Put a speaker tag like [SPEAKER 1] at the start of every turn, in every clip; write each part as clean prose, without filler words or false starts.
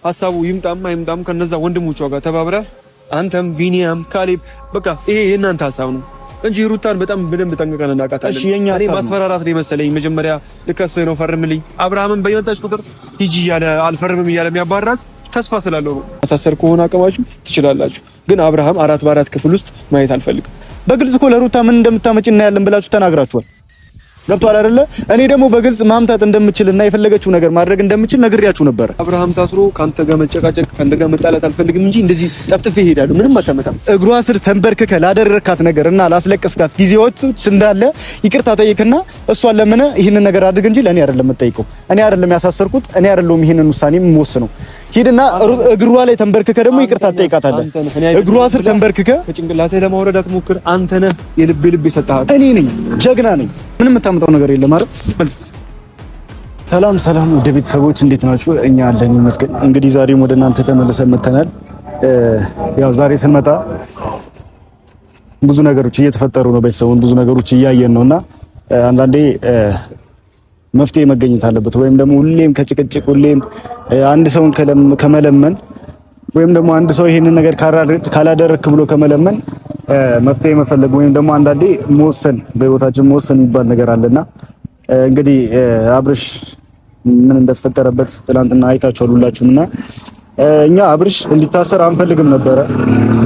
[SPEAKER 1] ሐሳቡ ይምጣም ከነዛ ወንድሞቿ ጋር ተባብራ አንተም ቢኒያም ካሌብ በቃ ይሄ የእናንተ ሐሳብ ነው እንጂ ሩታን በጣም በደንብ ጠንቅቀን እናውቃታለን። እሺ የኛ እኔ ማስፈራራት ነው መሰለኝ መጀመሪያ ልከስህ ነው ፈርምልኝ አብርሃምን በየመጣች ቁጥር ሂጂ እያለ አልፈርምም እያለ የሚያባራት ተስፋ ስላለው ነው። ማሳሰር ከሆነ አቅማችሁ ትችላላችሁ፣ ግን አብርሃም 4 በ4 ክፍል ውስጥ ማየት አልፈልግም። በግልጽ እኮ ለሩታ ምን እንደምታመጭ እናያለን ብላችሁ ተናግራችኋል። ገብቷል አይደለ? እኔ ደግሞ በግልጽ ማምጣት እንደምችልና የፈለገችው ነገር ማድረግ እንደምችል ነግሬያችሁ ነበር። አብርሃም ታስሮ ካንተ ጋር መጨቃጨቅ ካንተ ጋር መጣላት አልፈልግም እንጂ እንደዚህ ጠፍጥፌ እሄዳለሁ ምንም አታመጣም። እግሯ ስር ተንበርክከ ላደረካት ነገርና ላስለቀስካት ጊዜዎች እንዳለ ይቅርታ ጠይቅና እሷን ለምን ይሄንን ነገር አድርግ እንጂ ለኔ አይደለም የምጠይቀው። እኔ አይደለም ያሳሰርኩት፣ እኔ አይደለም ይሄንን ውሳኔ የምወስነው። ሂድና እግሯ ላይ ተንበርክከ ደግሞ ይቅርታ ጠይቃታለህ። እግሯ ስር ተንበርክከ ከጭንቅላትህ ለማውረድ አትሞክር። አንተ ነህ የልብ የሰጣሃት። እኔ ነኝ ጀግና ነኝ። ምንም የምታመጣው ነገር የለም አይደል? ሰላም ወደ ቤተሰቦች እንዴት ናችሁ? እኛ አለን ይመስገን። እንግዲህ ዛሬም ወደ እናንተ ተመልሰን መተናል። ያው ዛሬ ስንመጣ ብዙ ነገሮች እየተፈጠሩ ነው። ቤተሰቡን ብዙ ነገሮች እያየን ነውና አንዳንዴ መፍትሄ መገኘት አለበት። ወይም ደግሞ ሁሌም ከጭቅጭቅ ሁሌም አንድ ሰውን ከመለመን ወይም ደግሞ አንድ ሰው ይሄንን ነገር ካላደረክ ብሎ ከመለመን መፍትሄ መፈለግ ወይም ደግሞ አንዳንዴ መወሰን በህይወታችን መወሰን የሚባል ነገር አለና እንግዲህ አብርሽ ምን እንደተፈጠረበት ትናንትና አይታችኋል ሁላችሁምና እኛ አብርሽ እንዲታሰር አንፈልግም ነበረ፣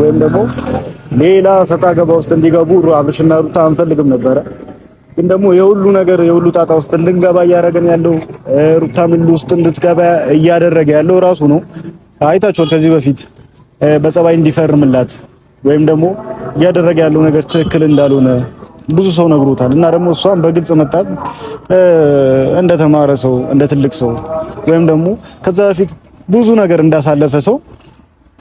[SPEAKER 1] ወይም ደግሞ ሌላ ሰጣ ገባ ውስጥ እንዲገቡ አብርሽና ሩታ አንፈልግም ነበረ። ግን ደግሞ የሁሉ ነገር የሁሉ ጣጣ ውስጥ እንድንገባ እያደረገን ያለው ሩታ ምን ውስጥ እንድትገባ እያደረገ ያለው ራሱ ነው። አይታችኋል ከዚህ በፊት በጸባይ እንዲፈርምላት ወይም ደግሞ እያደረገ ያለው ነገር ትክክል እንዳልሆነ ብዙ ሰው ነግሮታል። እና ደግሞ እሷን በግልጽ መጣ እንደተማረ ሰው እንደ ትልቅ ሰው ወይም ደግሞ ከዛ በፊት ብዙ ነገር እንዳሳለፈ ሰው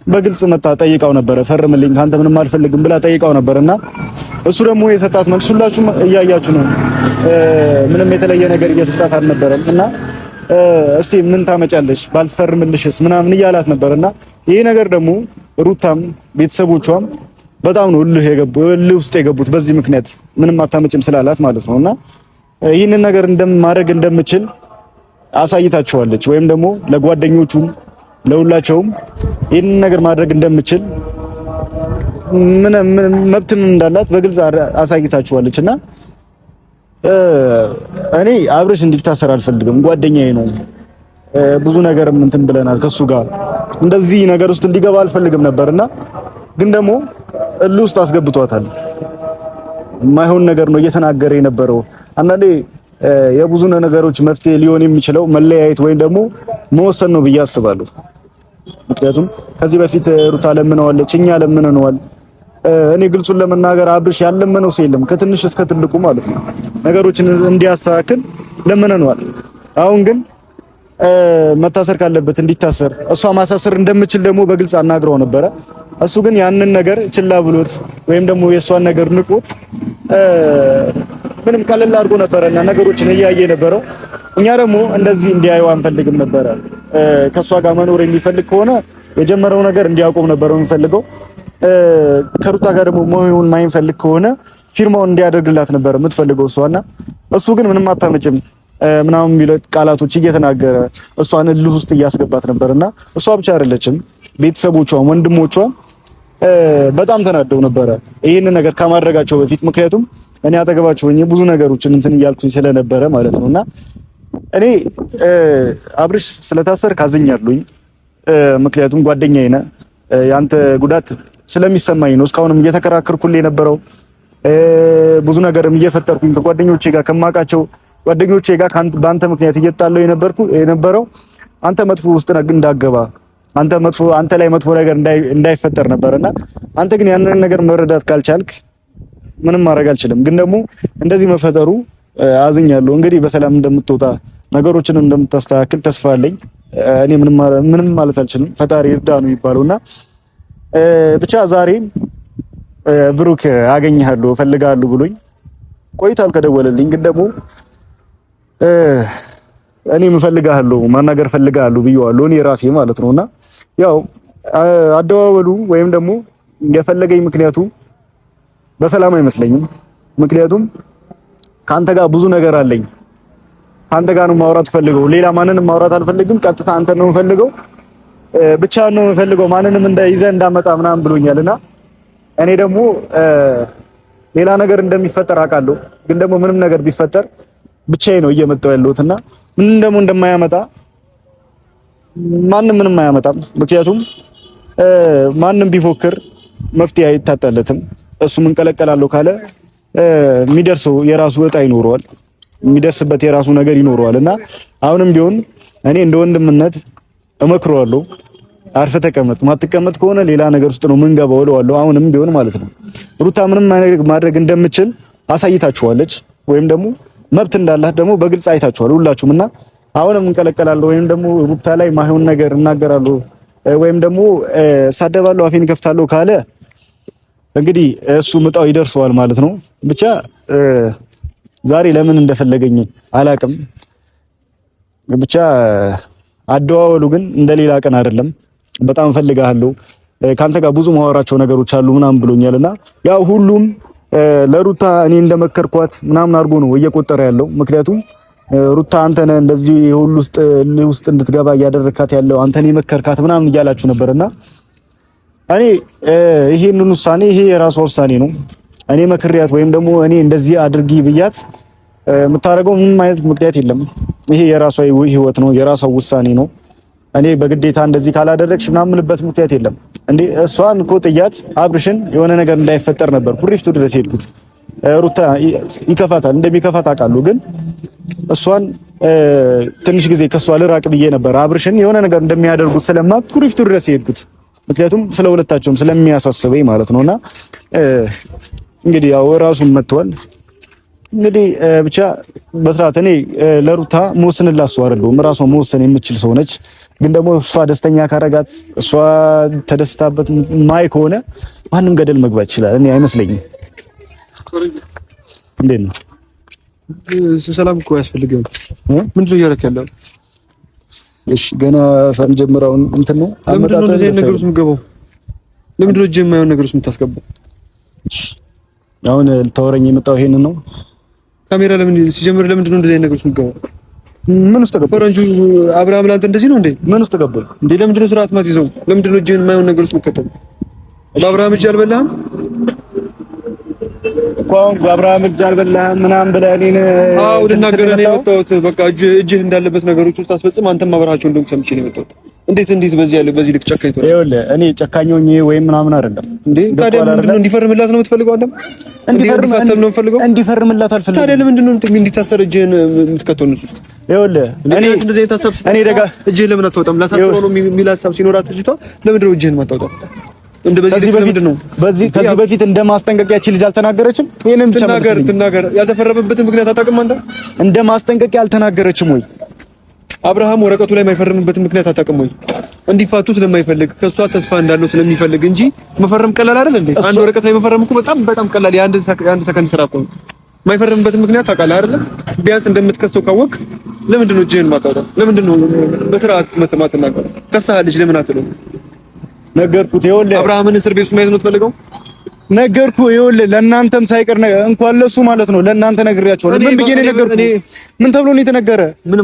[SPEAKER 1] በግልጽ መጣ ጠይቃው ነበር። ፈርምልኝ ካንተ ምንም አልፈልግም ብላ ጠይቃው ነበርና እሱ ደግሞ የሰጣት መልስ ሁላችሁም እያያችሁ ነው። ምንም የተለየ ነገር እየሰጣት አልነበረም እና እስቲ ምን ታመጫለሽ ባልፈርምልሽስ ምናምን እያላት ነበርና ይሄ ነገር ደግሞ ሩታም ቤተሰቦቿም በጣም ነው እልህ ውስጥ የገቡት በዚህ ምክንያት ምንም አታመጭም ስላላት ማለት ነውና ይህንን ነገር እንደማድረግ እንደምችል አሳይታቸዋለች። ወይም ደግሞ ለጓደኞቹም ለሁላቸውም ይህንን ነገር ማድረግ እንደምችል ምን መብትም እንዳላት በግልጽ አሳይታቸዋለችና እኔ አብርሽ እንዲታሰር አልፈልግም። ጓደኛዬ ነው። ብዙ ነገርም እንትን ብለናል ከሱ ጋር እንደዚህ ነገር ውስጥ እንዲገባ አልፈልግም ነበርና ግን ደግሞ እልህ ውስጥ አስገብቷታል። የማይሆን ነገር ነው እየተናገረ የነበረው። አንዳንዴ የብዙ ነገሮች መፍትሄ ሊሆን የሚችለው መለያየት ወይም ደግሞ መወሰን ነው ብዬ አስባለሁ። ምክንያቱም ከዚህ በፊት ሩታ ለምነዋለች፣ እኛ ለምነነዋል። እኔ ግልጹን ለመናገር አብርሽ ያለመነው ሰው የለም ከትንሽ እስከ ትልቁ ማለት ነው። ነገሮችን እንዲያስተካክል ለምነነዋል። አሁን ግን መታሰር ካለበት እንዲታሰር እሷ ማሳሰር እንደምችል ደግሞ በግልጽ አናግረው ነበረ። እሱ ግን ያንን ነገር ችላ ብሎት ወይም ደግሞ የሷን ነገር ንቆት ምንም ቀለል አድርጎ ነበርና ነገሮችን እያየ ነበረው። እኛ ደግሞ እንደዚህ እንዲያዩ አንፈልግም ነበረ። ከሷ ጋር መኖር የሚፈልግ ከሆነ የጀመረው ነገር እንዲያቆም ነበር የሚፈልገው። ከሩታ ጋር ደግሞ መሆኑን ማይፈልግ ከሆነ ፊርማውን እንዲያደርግላት ነበር የምትፈልገው እሷና እሱ ግን ምንም አታመጭም ምናምን የሚለው ቃላቶች እየተናገረ እሷን እልህ ውስጥ እያስገባት ነበርና እሷ ብቻ አይደለችም ቤተሰቦቿም ወንድሞቿም በጣም ተናደው ነበረ ይሄንን ነገር ከማድረጋቸው በፊት። ምክንያቱም እኔ አጠገባቸው ሆኜ ብዙ ነገሮችን እንትን እያልኩኝ ስለነበረ ማለት ነውና እኔ አብርሽ ስለታሰር ካዘኛለሁኝ። ምክንያቱም ጓደኛዬ ነህ፣ ያንተ ጉዳት ስለሚሰማኝ ነው እስካሁንም እየተከራከርኩልኝ የነበረው። ብዙ ነገርም እየፈጠርኩኝ ከጓደኞቼ ጋር ከማውቃቸው ጓደኞቼ ጋር በአንተ ምክንያት እየጣለው የነበረው አንተ መጥፎ ውስጥ እንዳገባ አንተ ላይ መጥፎ ነገር እንዳይፈጠር ነበርና አንተ ግን ያንን ነገር መረዳት ካልቻልክ ምንም ማድረግ አልችልም። ግን ደግሞ እንደዚህ መፈጠሩ አዝኛለሁ። እንግዲህ በሰላም እንደምትወጣ ነገሮችን እንደምታስተካክል ተስፋ አለኝ። እኔ ምንም ማለት አልችልም። ፈጣሪ ይርዳ ነው የሚባለውና ብቻ ዛሬ ብሩክ አገኘሃለሁ እፈልጋለሁ ብሎኝ ቆይቷል ከደወለልኝ። ግን ደግሞ እኔ እፈልጋለሁ ማናገር እፈልጋለሁ ብየዋለሁ እኔ ራሴ ማለት ነውና ያው አደዋወሉ ወይም ደግሞ የፈለገኝ ምክንያቱ በሰላም አይመስለኝም። ምክንያቱም ካንተ ጋር ብዙ ነገር አለኝ። ካንተ ጋር ነው ማውራት ፈልገው ሌላ ማንንም ማውራት አልፈልግም። ቀጥታ አንተ ነው ፈልገው ብቻ ነው የምፈልገው ማንንም ይዘህ እንዳመጣ ምናምን ብሎኛልና እኔ ደግሞ ሌላ ነገር እንደሚፈጠር አውቃለሁ። ግን ደግሞ ምንም ነገር ቢፈጠር ብቻዬ ነው እየመጣሁ ያለሁትና ምንም ደግሞ እንደማያመጣ ማንም ምንም አያመጣም። ምክንያቱም ማንም ቢፎክር መፍትሄ አይታጣለትም። እሱ ምን ቀለቀላለሁ ካለ የሚደርሰው የራሱ እጣ ይኖረዋል፣ የሚደርስበት የራሱ ነገር ይኖረዋልና አሁንም ቢሆን እኔ እንደ ወንድምነት እመክረዋለሁ። አርፈ ተቀመጥ፣ ማትቀመጥ ከሆነ ሌላ ነገር ውስጥ ነው ምንገባው እለዋለሁ። አሁንም ቢሆን ማለት ነው ሩታ ምንም ማድረግ እንደምችል አሳይታችኋለች፣ ወይም ደግሞ መብት እንዳላት ደግሞ በግልጽ አይታችኋል ሁላችሁም። እና አሁንም እንቀለቀላለሁ ወይም ደግሞ ሩታ ላይ ማይሆን ነገር እናገራለሁ ወይም ደግሞ ሳደባለሁ አፌን ከፍታለሁ ካለ እንግዲህ እሱ ምጣው ይደርሰዋል ማለት ነው። ብቻ ዛሬ ለምን እንደፈለገኝ አላቅም። ብቻ አደዋወሉ ግን እንደሌላ ቀን አይደለም። በጣም ፈልጋለሁ፣ ካንተ ጋር ብዙ ማወራቸው ነገሮች አሉ ምናምን ብሎኛልና ያው ሁሉም ለሩታ እኔ እንደመከርኳት ምናምን አድርጎ ነው እየቆጠረ ያለው። ምክንያቱም ሩታ አንተ ነህ እንደዚህ ሁሉ ውስጥ እንድትገባ እያደረካት ያለው አንተ ነህ የመከርካት ምናምን እያላችሁ ነበርና እኔ ይሄንን ውሳኔ ይሄ የራሷ ውሳኔ ነው። እኔ መክሪያት ወይም ደግሞ እኔ እንደዚህ አድርጊ ብያት የምታደርገው ምንም አይነት ምክንያት የለም። ይሄ የራሷ ህይወት ነው፣ የራሷ ውሳኔ ነው። እኔ በግዴታ እንደዚህ ካላደረግሽ ምናምን ምንበት ምክንያት የለም። እንዴ እሷን እኮ ጥያት አብርሽን የሆነ ነገር እንዳይፈጠር ነበር ኩሪፍቱ ድረስ ሄድኩት። ሩታ ይከፋታል፣ እንደሚከፋት አውቃለሁ። ግን እሷን ትንሽ ጊዜ ከሷ ልራቅ ብዬ ነበር። አብርሽን የሆነ ነገር እንደሚያደርጉት ስለማቅ ኩሪፍቱ ድረስ ሄድኩት። ምክንያቱም ስለሁለታቸውም ስለሚያሳስበኝ ማለት ነውና እንግዲህ ያው ራሱን መጥቷል። እንግዲህ ብቻ በስርዓት እኔ ለሩታ መወሰንላት ሰው አይደለሁም። ራሷ መወሰን የምችል ሰው ነች። ግን ደግሞ እሷ ደስተኛ ካረጋት እሷ ተደስታበት ማይ ከሆነ ማንም ገደል መግባት ይችላል። እኔ አይመስለኝም። እንዴት ነው?
[SPEAKER 2] ሰላም እኮ ያስፈልገው። ምንድን ነው እያደረክ ያለው?
[SPEAKER 1] እሺ ገና ሳንጀምረው እንትን ነው
[SPEAKER 2] ለምንድን ነው እንደዚህ ነገር ውስጥ የምትገባው? ለምንድን ነው የማይሆን ነገር ውስጥ የምታስገባው?
[SPEAKER 1] አሁን ልታወራኝ የመጣው ይሄንን ነው።
[SPEAKER 2] ካሜራ ለምን ሲጀምር ለምንድን ነው እንደዚህ ነገር ውስጥ የምትገባው?
[SPEAKER 1] ምን ውስጥ ገባህ?
[SPEAKER 2] ፈረንጁ አብርሃም ላንተ እንደዚህ ነው እንዴ?
[SPEAKER 1] ምን ውስጥ ገባህ
[SPEAKER 2] እንዴ? ለምንድን ነው ስርዓት ማትይዘው? ለምንድን ነው እጅህን የማይሆን ነገር ውስጥ የምትከተው? በአብርሃም እጅ አልበላህም
[SPEAKER 1] እኮ በአብርሃም እጅ አልበላህም ምናምን ብለህ እኔን
[SPEAKER 2] ልናገርህ ነው የመጣሁት። በቃ እጅህ እንዳለበት ነገሮች ውስጥ አስፈጽም። አንተም አብረሃቸው እንደውም ሰምቼ ነው የመጣሁት። እንዴት በዚህ ልክ ጨካኝ ትሆናለህ? ይኸውልህ
[SPEAKER 1] እኔ ጨካኝ ሆኜ ወይም ምናምን አይደለም
[SPEAKER 2] እንዴ። ታዲያ ምንድን ነው እንዲፈርምላት ነው የምትፈልገው? አንተም እንዲፈርምላት ነው የምትፈልገው?
[SPEAKER 1] እንዲፈርምላት አልፈልግም።
[SPEAKER 2] ታዲያ ለምንድን ነው እንዲታሰር እጅህን የምትከተው እነሱ ውስጥ?
[SPEAKER 1] ይኸውልህ እኔ ደጋ
[SPEAKER 2] እጅህን ለምን አታወጣም? ላሳስረው ነው የሚል ሀሳብ ሲኖራት ልጅቷ ለምንድን ነው እጅህን ማታወጣው?
[SPEAKER 1] ከዚህ በፊት እንደማስጠንቀቂያ ልጅ አልተናገረችም? ይሄንን ብቻ
[SPEAKER 2] ትናገር። ያልተፈረመበትን ምክንያት አታውቅም አንተ?
[SPEAKER 1] እንደማስጠንቀቂያ አልተናገረችም ወይ?
[SPEAKER 2] አብርሃም ወረቀቱ ላይ የማይፈርምበትን ምክንያት አታውቅም ወይ? እንዲፋቱ ስለማይፈልግ ከሷ ተስፋ እንዳለው ስለሚፈልግ እንጂ መፈረም ቀላል አይደል እንዴ? አንድ ወረቀት ላይ መፈረም እኮ በጣም ቀላል የአንድ ሰከንድ ስራ እኮ ነው። የማይፈርምበትን ምክንያት ታውቃለህ አይደል? ቢያንስ እንደምትከሰው ካወቅ ለምንድን ነው እጅህን ማታወጣው? ለምንድን ነው በፍርሃት ማትናገረው? ከሳልሽ ለምን አትለው?
[SPEAKER 1] ነገርኩት። ይኸውልህ
[SPEAKER 2] አብርሃምን እስር ቤት ውስጥ ማየት ነው ትፈልገው?
[SPEAKER 1] ነገርኩህ። ይኸውልህ ለእናንተም ሳይቀር እንኳን ለሱ ማለት ነው ለእናንተ ነግሬያቸዋለሁ። ምን ብዬሽ ነው የነገርኩህ? ምን ተብሎ ነው የተነገረ?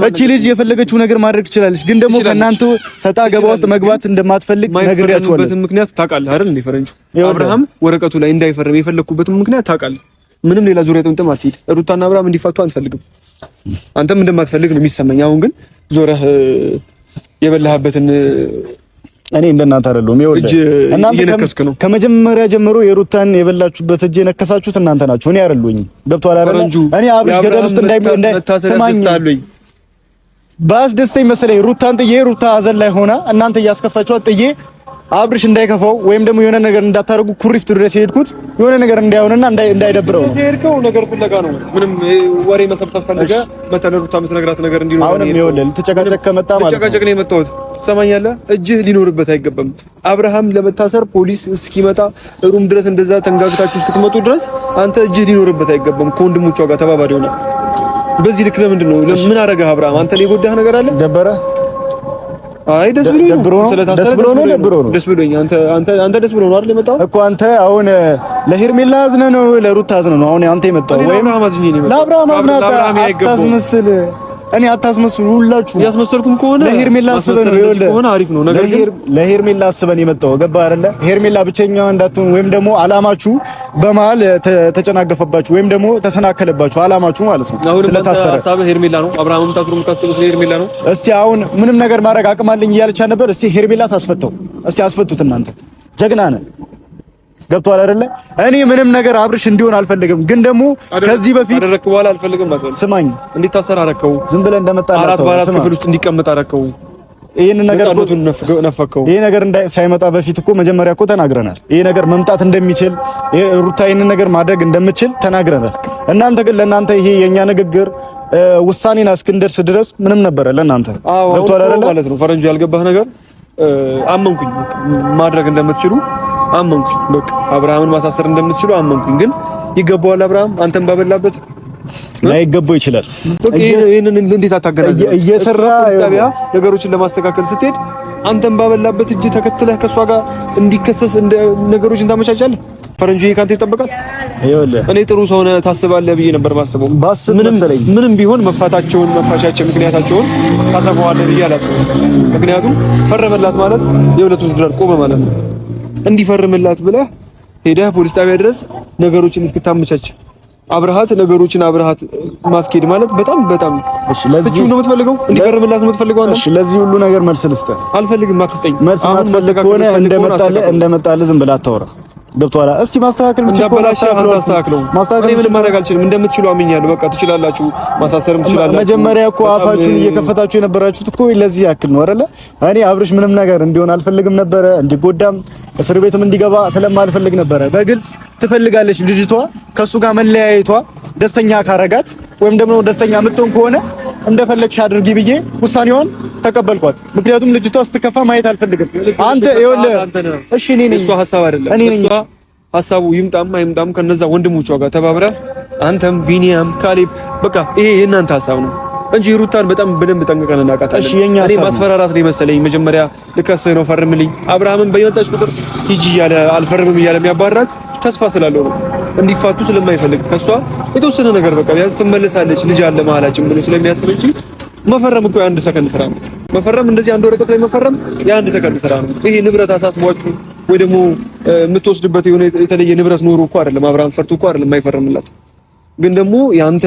[SPEAKER 1] እቺ ልጅ የፈለገችው ነገር ማድረግ ትችላለች፣ ግን ደግሞ ከእናንተ ሰጣ ገባ ውስጥ መግባት እንደማትፈልግ ነግሬያቸዋለሁ።
[SPEAKER 2] ምክንያት ታውቃለህ አይደል? እንደ ፈረንጁ አብርሃም ወረቀቱ ላይ እንዳይፈርም የፈለኩበትን ምክንያት ታውቃለህ። ምንም ሌላ ዙሪያ ጥምጥም አትሂድ። ሩታና አብርሃም እንዲፋቱ አንፈልግም። አንተም እንደማትፈልግ ነው የሚሰማኝ። አሁን ግን ዞረህ የበላህበትን
[SPEAKER 1] እኔ እንደናንተ አይደለሁም። ይኸውልህ እናንተ ከመጀመሪያ ጀምሮ የሩታን የበላችሁበት እጅ የነከሳችሁት እናንተ ናችሁ፣ እኔ አይደለሁኝም። ገብቶሃል አይደል? እኔ አብርሽ ገደል ውስጥ እንዳይሰማኝ ባስደስተኝ መሰለኝ ሩታን ጥዬ ሩታ ሀዘን ላይ ሆና እናንተ እያስከፋችኋት ጥዬ አብርሽ እንዳይከፋው ወይም ደግሞ የሆነ ነገር እንዳታረጉ ኩሪፍቱ ድረስ የሄድኩት የሆነ ነገር እንዳይሆንና እንዳይደብረው ነው።
[SPEAKER 2] የሄድከው ነገር ፍለጋ ነው። ምንም ወሬ መሰብሰብ ፈልገህ መተህ ሩታ የምትነግራት ነገር እንዲኖር
[SPEAKER 1] አሁንም ይኸውልህ ልትጨቃጨቅ ከመጣ ማለት ነው።
[SPEAKER 2] ልትጨቃጨቅ ነው የመጣሁት። ትሰማኛለህ? እጅህ ሊኖርበት አይገባም። አብርሃም ለመታሰር ፖሊስ እስኪመጣ ሩም ድረስ እንደዛ ተንጋግታችሁ እስክትመጡ ድረስ አንተ እጅህ ሊኖርበት አይገባም። ከወንድሞቿ ጋር ተባባሪ ሆነ። በዚህ ልክ ለምንድን ነው? ምን አደረገህ አብርሃም? አንተ ላይ የጎዳህ ነገር አለ?
[SPEAKER 1] ደበረህ?
[SPEAKER 2] አይ ደስ ብሎኝ ነው።
[SPEAKER 1] ደስ ብሎ ነው።
[SPEAKER 2] ደስ ብሎኝ አንተ ደስ ብሎ ነው አይደል የመጣው
[SPEAKER 1] እኮ። አንተ አሁን ለሄርሜላ አዝነህ ነው ለሩታ አዝነህ ነው አሁን አንተ የመጣው? ወይም
[SPEAKER 2] ለአብርሃም አዝኜ ነው የመጣው።
[SPEAKER 1] ለአብርሃም አዝነህ አታስመስል። እኔ አታስመስሉ ሁላችሁ።
[SPEAKER 2] ያስመሰልኩም ከሆነ
[SPEAKER 1] ለሄርሜላ አስበን
[SPEAKER 2] ከሆነ አሪፍ ነው ነገር ግን
[SPEAKER 1] ለሄርሜላ አስበን የመጣው ገባ አይደለ? ሄርሜላ ብቸኛዋ እንዳትሆን ወይም ደግሞ አላማችሁ በመሀል ተጨናገፈባችሁ ወይም ደግሞ ተሰናከለባችሁ አላማችሁ ማለት ነው። ስለታሰረ
[SPEAKER 2] ሐሳብ ሄርሜላ ነው። አብርሃምም ታክሩም ካስተሉት ሄርሜላ ነው።
[SPEAKER 1] እስቲ አሁን ምንም ነገር ማድረግ አቅም አለኝ እያለች ነበር። እስቲ ሄርሜላ ታስፈተው። እስቲ አስፈቱት እናንተ ጀግና ነን። ገብቷል አይደለ? እኔ ምንም ነገር አብርሽ እንዲሆን አልፈልግም፣ ግን ደግሞ ከዚህ በፊት
[SPEAKER 2] አደረክ በኋላ አልፈልግም ማለት ነው።
[SPEAKER 1] ስማኝ፣
[SPEAKER 2] እንዲታሰር አደረከው።
[SPEAKER 1] ዝም ብለህ እንደመጣ
[SPEAKER 2] አራት ክፍል ውስጥ እንዲቀመጥ አደረከው።
[SPEAKER 1] ይሄን ነገር
[SPEAKER 2] ነፈከው።
[SPEAKER 1] ይሄ ነገር ሳይመጣ በፊት እኮ መጀመሪያ እኮ ተናግረናል። ይሄ ነገር መምጣት እንደሚችል ሩታ ይሄን ነገር ማድረግ እንደምችል ተናግረናል። እናንተ ግን ለእናንተ ይሄ የኛ ንግግር ውሳኔና እስክንደርስ ድረስ ምንም ነበረ ለእናንተ። ገብቷል አይደለ
[SPEAKER 2] ማለት ነው። ፈረንጁ ያልገባህ ነገር አመንኩኝ ማድረግ እንደምትችሉ አመንኩኝ። በቃ አብርሃምን ማሳሰር እንደምትችሉ አመንኩኝ። ግን ይገባዋል አብርሃም አንተን ባበላበት
[SPEAKER 1] ላይገባው ይችላል።
[SPEAKER 2] ይሄንን እንዴት አታገናዘው?
[SPEAKER 1] እየሰራ
[SPEAKER 2] ታዲያ ነገሮችን ለማስተካከል ስትሄድ አንተን ባበላበት እጅ ተከትለህ ከሷ ጋር እንዲከሰስ ነገሮችን ታመቻቻለህ። ፈረንጁ ይሄ ካንተ ይጠበቃል።
[SPEAKER 1] ይኸውልህ
[SPEAKER 2] እኔ ጥሩ ሰው ነህ ታስባለህ ብዬ ነበር ማስበው። ምንም ቢሆን መፋቻቸው ምክንያታቸውን ታሰፋዋለህ ብዬ አላስብም። ምክንያቱም ፈረመላት ማለት የሁለቱ ትዳር ቆመ ማለት ነው። እንዲፈርምላት ብለህ ሄደህ ፖሊስ ጣቢያ ድረስ ነገሮችን እስክታመቻች አብርሃት ማስኬድ ማለት በጣም እሺ። ለዚህ ነው የምትፈልገው? እንዲፈርምላት ነው የምትፈልገው አንተ?
[SPEAKER 1] እሺ፣ ለዚህ ሁሉ ነገር መልስ ልስጥህ።
[SPEAKER 2] አልፈልግም፣ አትስጠኝ።
[SPEAKER 1] መልስ ማትፈልግ ከሆነ እንደመጣልህ ዝም ብለህ አታወራ። ገብቶሃል? እስቲ ማስተካከል
[SPEAKER 2] ማስተካከል ምን ማድረግ አልችልም። እንደምትችሉ አምኛለሁ። በቃ ትችላላችሁ፣ ማሳሰርም ትችላላችሁ።
[SPEAKER 1] መጀመሪያ እኮ አፋችሁን እየከፈታችሁ የነበራችሁት እኮ ለዚህ ያክል ነው አይደለ? እኔ አብርሽ ምንም ነገር እንዲሆን አልፈልግም ነበረ፣ እንዲጎዳም እስር ቤትም እንዲገባ ስለማልፈልግ ነበረ። በግልጽ ትፈልጋለች ልጅቷ ከሱ ጋር መለያየቷ ደስተኛ ካረጋት ወይም ደግሞ ደስተኛ የምትሆን ከሆነ እንደፈለግሽ አድርጊ ብዬ ውሳኔዋን ተቀበልኳት። ምክንያቱም ልጅቷ ስትከፋ ማየት አልፈልግም። አንተ ይኸውልህ፣ እሺ እኔ ነኝ፣
[SPEAKER 2] እሷ ሐሳብ አይደለም፣ እሷ ሐሳቡ ይምጣም ከነዛ ወንድሞቿ ጋር ተባብራ አንተም ቢኒያም ካሌብ በቃ ይሄ የእናንተ ሐሳብ ነው እንጂ ሩታን በደንብ ጠንቅቀን እናውቃታለን።
[SPEAKER 1] እሺ የኛ
[SPEAKER 2] እኔ ማስፈራራት ነው መሰለኝ። መጀመሪያ ልከስህ ነው ፈርምልኝ። አብርሃምን በየመጣች ቁጥር ሂጂ እያለ አልፈርምም እያለ የሚያባራት ተስፋ ስላለው ነው። እንዲፋቱ ስለማይፈልግ ከሷ የተወሰነ ነገር በቃ ቢያንስ ትመለሳለች ልጅ አለ መሀላችን ብሎ ስለሚያስብ እንጂ መፈረም እኮ የአንድ ሰከንድ ስራ ነው። መፈረም እንደዚህ አንድ ወረቀት ላይ መፈረም የአንድ ሰከንድ ስራ ነው። ይሄ ንብረት አሳስቧችሁ ወይ ደግሞ የምትወስድበት የሆነ የተለየ ንብረት ኖሮ እኮ አይደለም። አብርሃም ፈርቶ እኮ አይደለም የማይፈርምላት። ግን ደግሞ ያንተ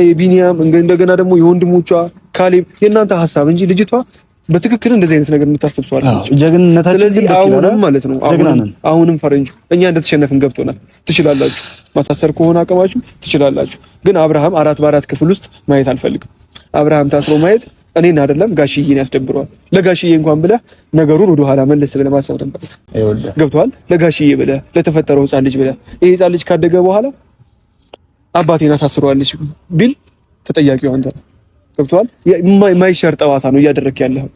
[SPEAKER 2] የቢኒያም እንደገና ደግሞ የወንድሞቿ ካሌብ የእናንተ ሐሳብ እንጂ ልጅቷ በትክክል እንደዚህ አይነት ነገር የምታስብ ሰው አይደለች።
[SPEAKER 1] ጀግንነታችን ግን ደስ ይላል
[SPEAKER 2] ማለት ነው። አሁንም ፈረንጁ እኛ እንደተሸነፍን ገብቶናል። ትችላላችሁ፣ ማሳሰር ከሆነ አቅማችሁ ትችላላችሁ። ግን አብርሃም 4 ክፍል ውስጥ ማየት አልፈልግም። አብርሃም ታስሮ ማየት እኔን አይደለም ጋሽዬን ያስደብረዋል። ለጋሽዬ እንኳን ብለህ ነገሩን ወደ ኋላ መለስ ብለህ ማሰብ ነበር። ገብቶሃል? ለጋሽዬ ብለህ ለተፈጠረው ሕፃን ልጅ ብለህ ይሄ ሕፃን ልጅ ካደገ በኋላ አባቴን አሳስረዋለች ቢል ተጠያቂው አንተ ነህ። ገብቶሃል? የማይሻር ጠባሳ ነው እያደረክ ያለኸው።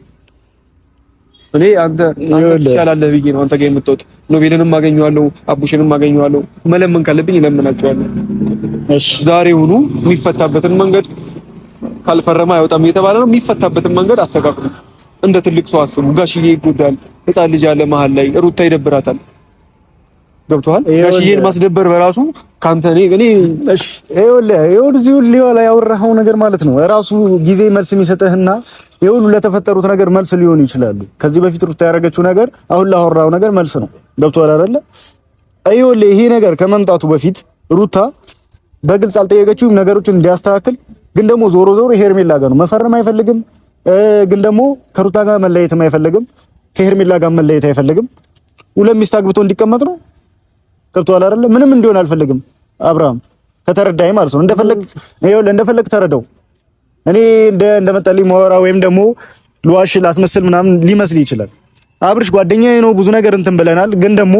[SPEAKER 2] እኔ አንተ ትሻላለህ ብዬ ነው አንተ ጋር የምትወጥ። ኖቤልንም አገኘዋለሁ፣ አቡሽንም አገኘዋለሁ። መለመን ካለብኝ እለምናቸዋለሁ። እሺ ዛሬውኑ የሚፈታበትን መንገድ ካልፈረማ አይወጣም እየተባለ ነው። የሚፈታበትን መንገድ አስተካክሉ። እንደ ትልቅ ሰው አስቡ። ጋሽዬ ይጎዳል፣ ሕፃን ልጅ አለ መሀል ላይ፣ ሩታ ይደብራታል። ገብቶሃል? ጋሽዬን ማስደበር በራሱ ካንተ እኔ እሺ እዚህ ላይ ያወራኸው ነገር ማለት ነው ራሱ ጊዜ መልስ የሚሰጥህና ይሁን ለተፈጠሩት ነገር መልስ ሊሆኑ ይችላሉ። ከዚህ በፊት ሩታ ያደረገችው ነገር አሁን ላወራው ነገር መልስ ነው። ገብቶሃል አይደለ? ይሄ ነገር ከመምጣቱ በፊት ሩታ በግልጽ አልጠየቀችውም ነገሮችን እንዲያስተካክል። ግን ደግሞ ዞሮ ሄርሜላ ጋር ነው መፈረም አይፈልግም። ግን ደግሞ ከሩታ ጋር መለየትም አይፈልግም። ከሄርሜላ ጋር መለየት አይፈልግም። ሁለት ሚስት አግብቶ እንዲቀመጥ ነው። ገብቶሃል አይደለ? ምንም እንዲሆን አልፈልግም። አብርሃም ከተረዳኝ ማለት ነው እንደፈለግ ተረዳው። እኔ እንደመጣልኝ ማወራ ወይም ደግሞ ልዋሽ ላስመስል ምናምን ሊመስል ይችላል። አብርሽ ጓደኛዬ ነው፣ ብዙ ነገር እንትን ብለናል። ግን ደግሞ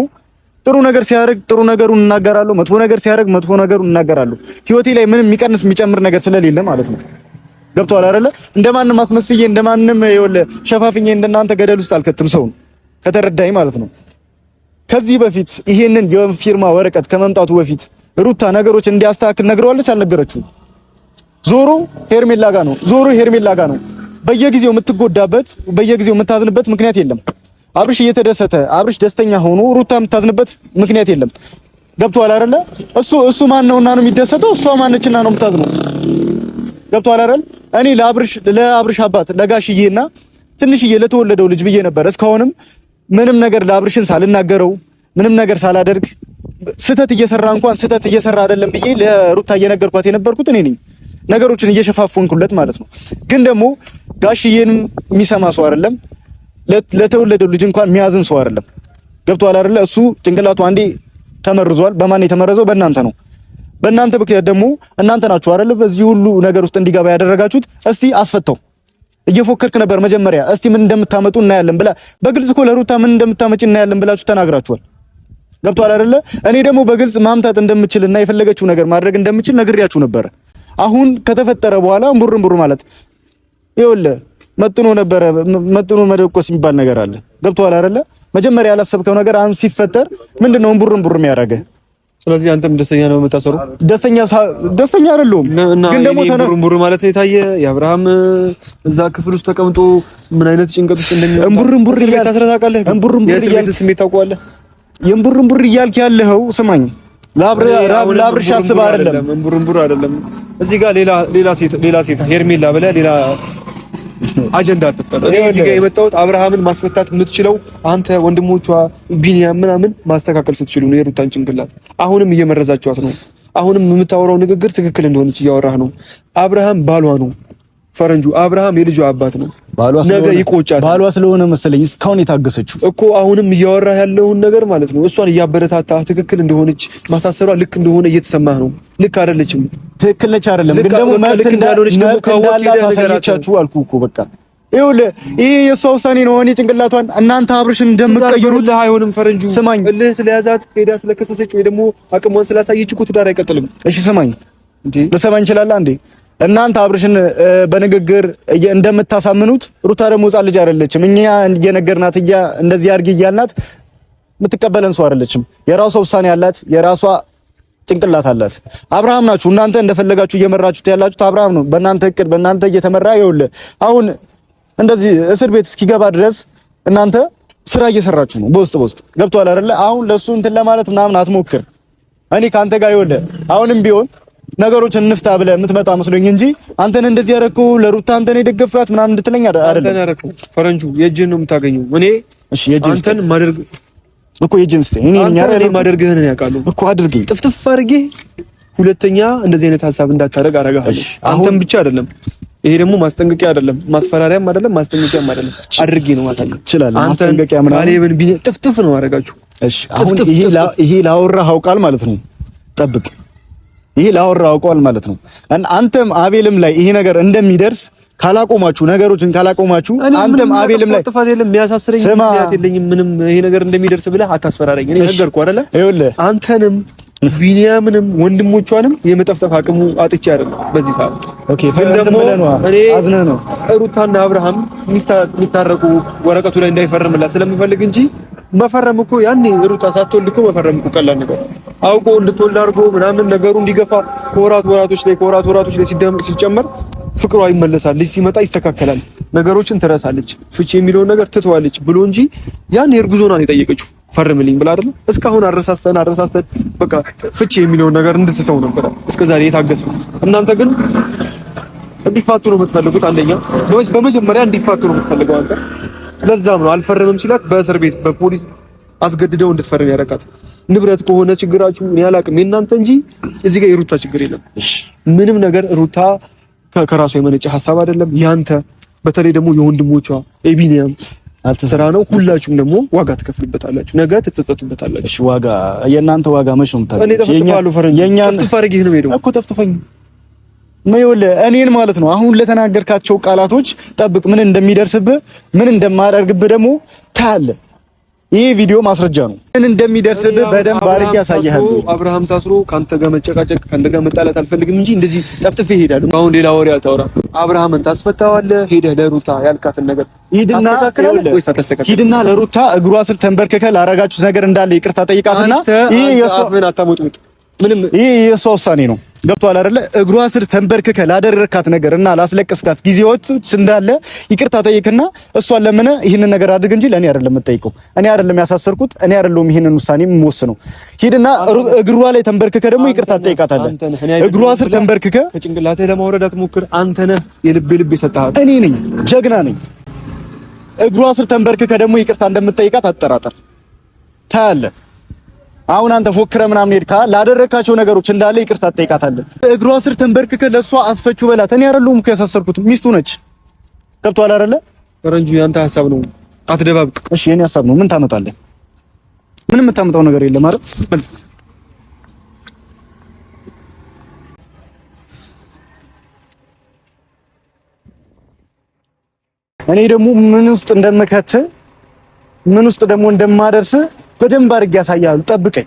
[SPEAKER 2] ጥሩ ነገር ሲያደርግ ጥሩ ነገሩን እናገራለሁ፣ መጥፎ ነገር ሲያደርግ መጥፎ ነገሩን እናገራለሁ። ህይወቴ ላይ ምንም የሚቀንስ የሚጨምር ነገር ስለሌለ ማለት ነው። ገብቶሃል አይደለ? እንደማንም አስመስዬ እንደማንም ሸፋፍኜ እንደናንተ ገደል ውስጥ አልከትም ሰውን። ከተረዳኝ ማለት ነው። ከዚህ በፊት ይሄንን የፊርማ ወረቀት ከመምጣቱ በፊት ሩታ ነገሮች እንዲያስተካክል ነግረዋለች አልነገረችውም? ዞሮ ሄርሜላ ጋር ነው። በየጊዜው የምትጎዳበት በየጊዜው የምታዝንበት ምክንያት የለም። አብርሽ እየተደሰተ አብርሽ ደስተኛ ሆኖ ሩታ የምታዝንበት ምክንያት የለም። ገብቶሃል አይደለ? እሱ ማን ነውና ነው የሚደሰተው? እሷ ማነችና ነው የምታዝነው?
[SPEAKER 1] ገብቶሃል አይደል? እኔ ለአብርሽ አባት ለጋሽዬና ትንሽዬ ለተወለደው ልጅ ብዬ ነበር እስካሁንም ምንም ነገር ለአብርሽን ሳልናገረው ምንም ነገር ሳላደርግ ስተት እየሰራ እንኳን ስተት እየሰራ አይደለም ብዬ ለሩታ እየነገርኳት የነበርኩት እኔ ነኝ። ነገሮችን እየሸፋፈንኩለት ማለት ነው። ግን ደግሞ ጋሽዬንም የሚሰማ ሰው አይደለም፣ ለተወለደው ልጅ እንኳን የሚያዝን ሰው አይደለም። ገብቶሃል አይደለ? እሱ ጭንቅላቱ አንዴ ተመርዟል። በማን የተመረዘው? በእናንተ ነው። በእናንተ ምክንያት ደግሞ እናንተ ናችሁ አይደለ በዚህ ሁሉ ነገር ውስጥ እንዲገባ ያደረጋችሁት። እስቲ አስፈተው። እየፎከርክ ነበር መጀመሪያ። እስቲ ምን እንደምታመጡ እናያለን ብላ በግልጽ እኮ ለሩታ ምን እንደምታመጪ እናያለን ብላችሁ ተናግራችኋል። ገብቶሃል አይደለ? እኔ ደግሞ በግልጽ ማምታት እንደምችልና የፈለገችው ነገር ማድረግ እንደምችል ነግሬያችሁ ነበር። አሁን ከተፈጠረ በኋላ እምቡር ማለት ይኸውልህ መጥኖ መደቆስ የሚባል ነገር አለ። ገብቶሃል አይደለ? መጀመሪያ ያላሰብከው ነገር አሁን ሲፈጠር ምንድነው እምቡር የሚያደርገው?
[SPEAKER 2] ስለዚህ አንተም ደስተኛ ነው የምታሰሩ?
[SPEAKER 1] ደስተኛ አይደለሁም። ግን ደግሞ
[SPEAKER 2] እምቡር ማለት የታየ የአብርሃም እዛ ክፍል ውስጥ ተቀምጦ ምን አይነት ጭንቀት ውስጥ እንደሚሆን
[SPEAKER 1] እምቡር እያልታስረታቃለህ። እምቡር እያልክ ያለኸው ስማኝ፣ ለአብርሽ አስበህ አይደለም።
[SPEAKER 2] እምቡር አይደለም። እዚህ ጋር ሌላ ሴት ሄርሜላ ብለህ ሌላ አጀንዳ አትፈጠር። እኔ እዚህ ጋር የመጣሁት አብርሃምን ማስፈታት የምትችለው አንተ፣ ወንድሞቿ ቢኒያም ምናምን ማስተካከል ስትችሉ ነው። የሩታን ጭንቅላት አሁንም እየመረዛችኋት ነው። አሁንም የምታወራው ንግግር ትክክል እንደሆነች እያወራህ ነው። አብርሃም ባሏ ነው። ፈረንጁ አብርሃም የልጇ አባት ነው። ነገ ይቆጫል። ባሏ ስለሆነ መሰለኝ እስካሁን የታገሰችው እኮ። አሁንም እያወራህ ያለውን ነገር ማለት ነው እሷን እያበረታታ ትክክል እንደሆነች ማሳሰሯ ልክ እንደሆነ እየተሰማህ ነው። ልክ አይደለችም። ትክክል ነች አይደለም፣ ግን ደግሞ መልክ እንዳልሆነች ደግሞ ካወቅህ ታሳየቻችሁ አልኩህ እኮ በቃ። ይኸውልህ ይሄ የእሷ ውሳኔ ነው። እኔ ጭንቅላቷን እናንተ አብርሽን እንደምትቀይሩት አይሆንም። ፈረንጁ ስማኝ፣ እልህ ስለያዛት ሄዳ ስለከሰሰች ወይ ደግሞ አቅሟን ስላሳየች እኮ ትዳር አይቀጥልም። እሺ ስማኝ እንዴ፣ ልሰማኝ እንችላለን አንዴ። እናንተ አብርሽን በንግግር እንደምታሳምኑት ሩታ ደግሞ ሕፃን ልጅ አይደለችም። እኛ እየነገርናት እንደዚህ አድርጊ እያልናት የምትቀበለን ሰው አይደለችም። የራሷ ውሳኔ አላት፣ የራሷ ጭንቅላት አላት። አብርሃም ናችሁ እናንተ እንደፈለጋችሁ እየመራችሁት ያላችሁት አብርሃም ነው። በእናንተ እቅድ በእናንተ እየተመራ ይኸውልህ አሁን እንደዚህ እስር ቤት እስኪገባ ድረስ እናንተ ስራ እየሰራችሁ ነው በውስጥ ገብቶሃል አይደለ? አሁን ለሱ እንትን ለማለት ምናምን አትሞክር። እኔ ካንተ ጋር ይኸውልህ አሁንም ቢሆን ነገሮችን እንፍታ ብለህ የምትመጣ መስሎኝ እንጂ አንተን እንደዚህ ያደረኩ ለሩታ አንተን የደገፍካት ምናምን እንድትለኝ አይደለም። ፈረንጁ የእጅህን ነው የምታገኘው። እኔ እሺ የእጅህን አንተን ማድረግ እኮ የእጅህን ስተ እኔ ማድረግህን ያውቃለሁ እኮ አድርገኝ ጥፍጥፍ አድርጌ ሁለተኛ እንደዚህ አይነት ሀሳብ እንዳታደርግ አደርጋለሁ። አንተም ብቻ አይደለም፣ ይሄ ደግሞ ማስጠንቀቂያ አይደለም፣ ማስፈራሪያም አይደለም፣ ማስጠንቀቂያም አይደለም። አድርጌ ነው ማለት ነው ይችላል። ማስጠንቀቂያ ምናምን ካሌብን ቢኔ ጥፍጥፍ ነው አደርጋችሁ። እሺ አሁን ይሄ ላወራኸው ቃል ማለት ነው ጠብቅ። ይሄ ላወራኸው ቃል ማለት ነው አንተም አቤልም ላይ ይሄ ነገር እንደሚደርስ ካላቆማችሁ ነገሮችን ካላቆማችሁ አንተም አቤልም ላይ ጥፋት የለም የሚያሳስረኝ ምክንያት የለኝም ምንም ይሄ ነገር እንደሚደርስ ብለህ አታስፈራረኝ። እኔ ነገርኩህ አይደለ? ይኸውልህ አንተንም ቢኒያምንም ወንድሞቿንም የመጠፍጠፍ አቅሙ አጥቼ አይደለም በዚህ ሰዓት። ኦኬ ፈንደሞ እኔ አዝነህ ነው ሩታና አብርሃም የሚታረቁ ወረቀቱ ላይ እንዳይፈርምላት ስለምፈልግ እንጂ መፈረም እኮ ያኔ ሩታ ሳትወልድ እኮ መፈረም እኮ ቀላል ነገር አውቆ እንድትወልድ አድርጎ ምናምን ነገሩ እንዲገፋ ከወራቶች ላይ ሲጨመር ፍቅሯ ይመለሳል። ልጅ ሲመጣ ይስተካከላል። ነገሮችን ትረሳለች። ፍቺ የሚለውን ነገር ትተዋለች ብሎ እንጂ ያን የእርጉዞና ነው የጠየቀችው ፈርምልኝ ብላ አይደል? እስካሁን አረሳስተን በቃ ፍቺ የሚለውን ነገር እንድትተው ነበር እስከዛሬ የታገሰው። እናንተ ግን እንዲፋቱ ነው የምትፈልጉት። አንደኛ በመጀመሪያ እንዲፋቱ ነው የምትፈልገው አንተ። ለዛም ነው አልፈርምም ሲላት በእስር ቤት በፖሊስ አስገድደው እንድትፈርም ያደረጋት። ንብረት ከሆነ ችግራችሁ እኔ አላቅም የእናንተ እንጂ እዚህ ጋር የሩታ ችግር የለም። ምንም ነገር ሩታ ከራሷ የመነጨ ሀሳብ አይደለም ያንተ። በተለይ ደግሞ የወንድሞቿ የቢኒያም ስራ ነው። ሁላችሁም ደግሞ ዋጋ ትከፍሉበታላችሁ፣ ነገ ትጸጸቱበታላችሁ። እሺ ዋጋ የእናንተ ዋጋ መች ነው የምታገኙት? እኔ ተፈጥፋለሁ ፈረንጅ ተፈጥፋ አድርጌ ነው የምሄደው እኮ ተፍጥፈኝ መይወለ እኔን ማለት ነው። አሁን ለተናገርካቸው ቃላቶች ጠብቅ። ምን እንደሚደርስብህ ምን እንደማደርግብህ ደግሞ ታያለህ። ይሄ ቪዲዮ ማስረጃ ነው። ምን እንደሚደርስብህ በደንብ አድርጌ ያሳያለሁ። አብርሃም ታስሮ ካንተ ጋር መጨቃጨቅ ካንተ ጋር መጣላት አልፈልግም እንጂ እንደዚህ ጠፍጥፌ እሄዳለሁ። አሁን ሌላ ወሬ አታውራ። አብርሃምን ታስፈታዋለህ። ሄደህ ለሩታ ያልካትን ነገር ሂድና ለሩታ እግሯ ስር ተንበርክከህ ላረጋችሁት ነገር እንዳለ ይቅርታ ጠይቃትና ይሄ የሷ ውሳኔ ነው።
[SPEAKER 1] ገብቷል አይደለ? እግሯ ስር ተንበርክከ ላደረካት ነገር እና ላስለቀስካት ጊዜዎች እንዳለ ይቅርታ ጠይቅና እሷን ለምን ይሄንን ነገር አድርግ እንጂ ለኔ አይደለም የምጠይቀው። እኔ አይደለም ያሳሰርኩት፣ እኔ አይደለም ይሄንን ውሳኔ የምወስነው። ሂድና እግሯ ላይ ተንበርክከ ደግሞ ይቅርታ ጠይቃታለህ። እግሯ ስር ተንበርክከ
[SPEAKER 2] ከጭንቅላትህ ለማውረድ አትሞክር። አንተ ነህ የልብ ይሰጣሃል።
[SPEAKER 1] እኔ ነኝ ጀግና ነኝ። እግሯ ስር ተንበርክከ ደግሞ ይቅርታ እንደምትጠይቃት አጠራጠር ታያለህ። አሁን አንተ ፎክረ ምናምን ሄድካ ላደረካቸው ነገሮች እንዳለ ይቅርታ ትጠይቃታለህ። እግሯ ስር ተንበርክከ ለሷ አስፈቹ በላት። እኔ አይደለሁም እኮ ያሳሰርኩት፣ ሚስቱ ነች። ገብቶሃል አይደለ? ፈረንጁ ያንተ ሐሳብ ነው፣ አትደባብቅ። እሺ የኔ ሐሳብ ነው። ምን ታመጣለህ? ምንም የምታመጣው ነገር የለም አይደል? እኔ ደግሞ ምን ውስጥ እንደምከት ምን ውስጥ ደግሞ እንደማደርስ በደንብ አድርጌ ያሳያሉ። ጠብቀኝ።